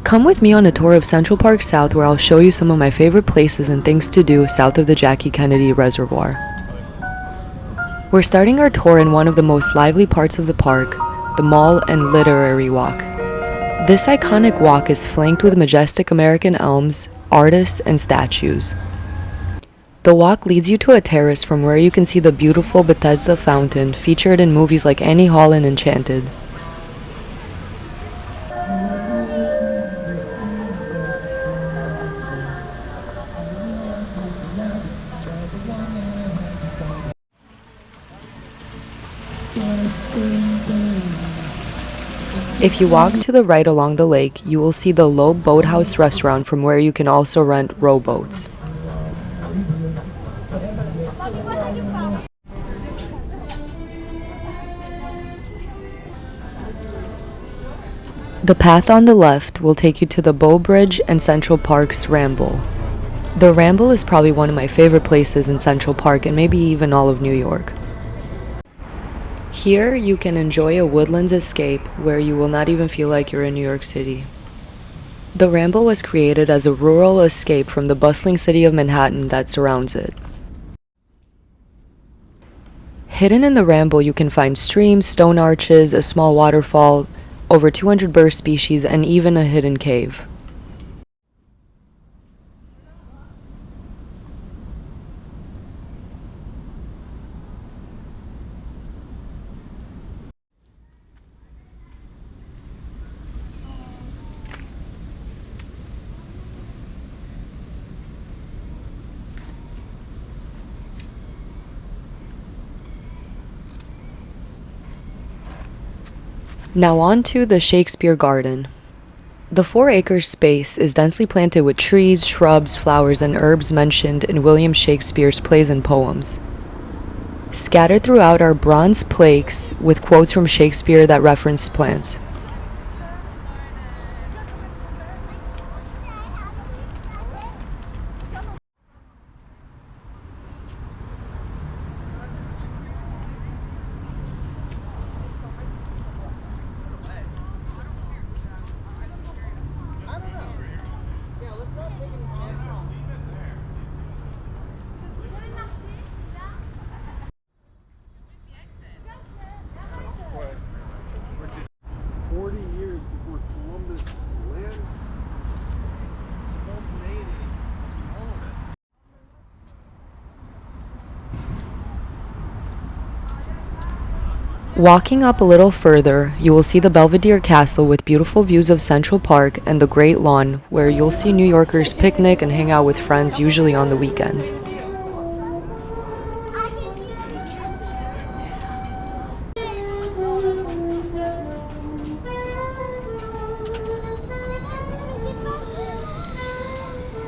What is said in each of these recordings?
Come with me on a tour of Central Park South where I'll show you some of my favorite places and things to do south of the Jackie Kennedy Reservoir. We're starting our tour in one of the most lively parts of the park, the Mall and Literary Walk. This iconic walk is flanked with majestic American elms, artists, and statues. The walk leads you to a terrace from where you can see the beautiful Bethesda fountain featured in movies like Annie Hall and Enchanted. If you walk to the right along the lake, you will see the Loeb Boathouse restaurant from where you can also rent rowboats. The path on the left will take you to the Bow Bridge and Central Park's Ramble. The Ramble is probably one of my favorite places in Central Park and maybe even all of New York. Here you can enjoy a woodlands escape where you will not even feel like you're in New York City. The Ramble was created as a rural escape from the bustling city of Manhattan that surrounds it. Hidden in the Ramble you can find streams, stone arches, a small waterfall, over 200 bird species, and even a hidden cave. Now on to the Shakespeare Garden. The 4-acre space is densely planted with trees, shrubs, flowers, and herbs mentioned in William Shakespeare's plays and poems. Scattered throughout are bronze plaques with quotes from Shakespeare that reference plants. Walking up a little further, you will see the Belvedere Castle with beautiful views of Central Park and the Great Lawn, where you'll see New Yorkers picnic and hang out with friends, usually on the weekends.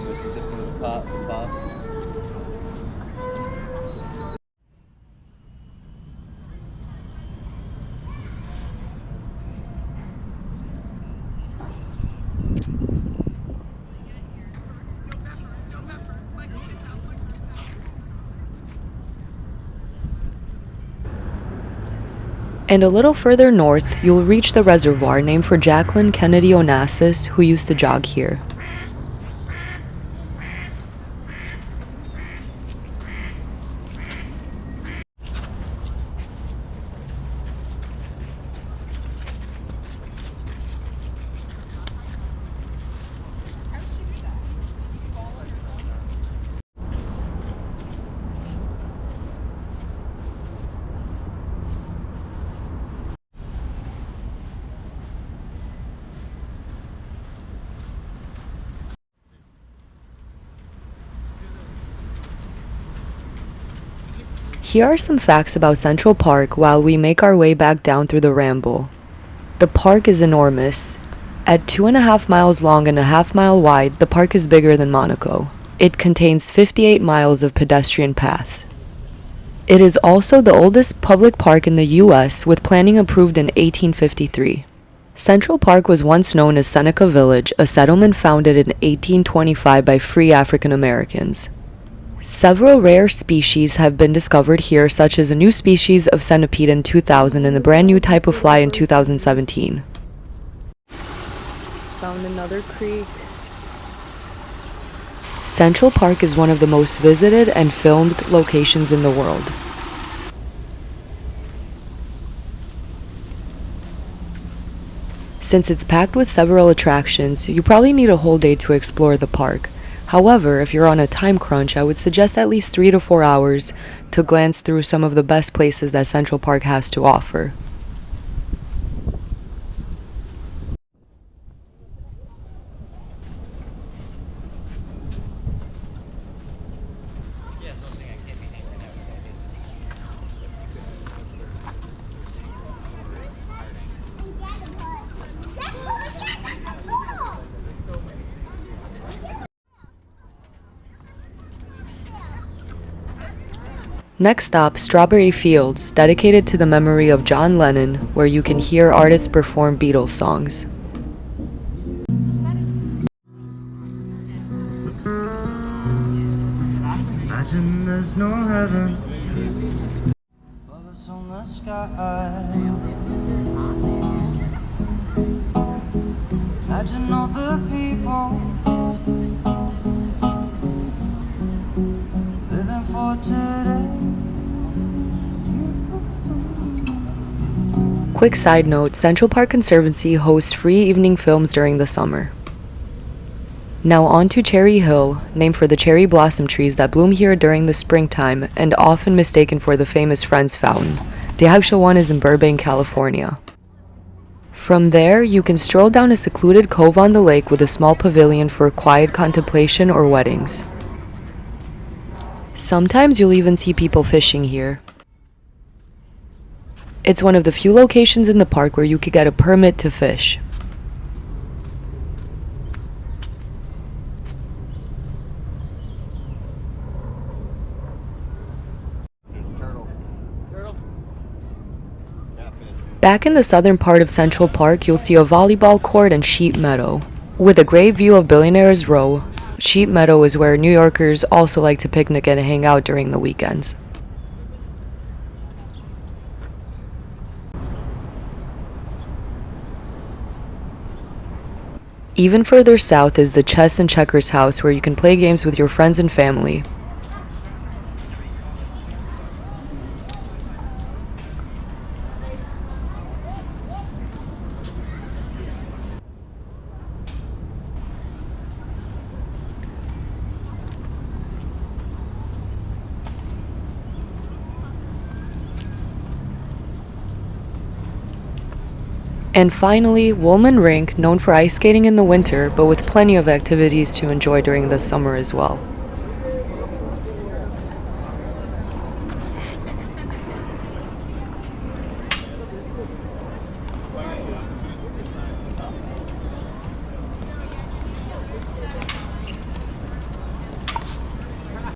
This is just another part of the park. And a little further north, you'll reach the reservoir named for Jacqueline Kennedy Onassis, who used to jog here. Here are some facts about Central Park while we make our way back down through the Ramble. The park is enormous. At 2.5 miles long and a half-mile wide, the park is bigger than Monaco. It contains 58 miles of pedestrian paths. It is also the oldest public park in the U.S., with planning approved in 1853. Central Park was once known as Seneca Village, a settlement founded in 1825 by free African Americans. Several rare species have been discovered here, such as a new species of centipede in 2000 and a brand new type of fly in 2017. Found another creek. Central Park is one of the most visited and filmed locations in the world. Since it's packed with several attractions, you probably need a whole day to explore the park. However, if you're on a time crunch, I would suggest at least 3 to 4 hours to glance through some of the best places that Central Park has to offer. Next stop, Strawberry Fields, dedicated to the memory of John Lennon, where you can hear artists perform Beatles songs. Imagine there's no heaven above us on the sky. Imagine all the people living for today. Quick side note, Central Park Conservancy hosts free evening films during the summer. Now on to Cherry Hill, named for the cherry blossom trees that bloom here during the springtime and often mistaken for the famous Friends Fountain. The actual one is in Burbank, California. From there, you can stroll down a secluded cove on the lake with a small pavilion for quiet contemplation or weddings. Sometimes you'll even see people fishing here. It's one of the few locations in the park where you could get a permit to fish. Back in the southern part of Central Park, you'll see a volleyball court and sheep meadow. With a great view of Billionaire's Row, Sheep Meadow is where New Yorkers also like to picnic and hang out during the weekends. Even further south is the Chess and Checkers house, where you can play games with your friends and family. And finally, Wollman Rink, known for ice skating in the winter, but with plenty of activities to enjoy during the summer as well.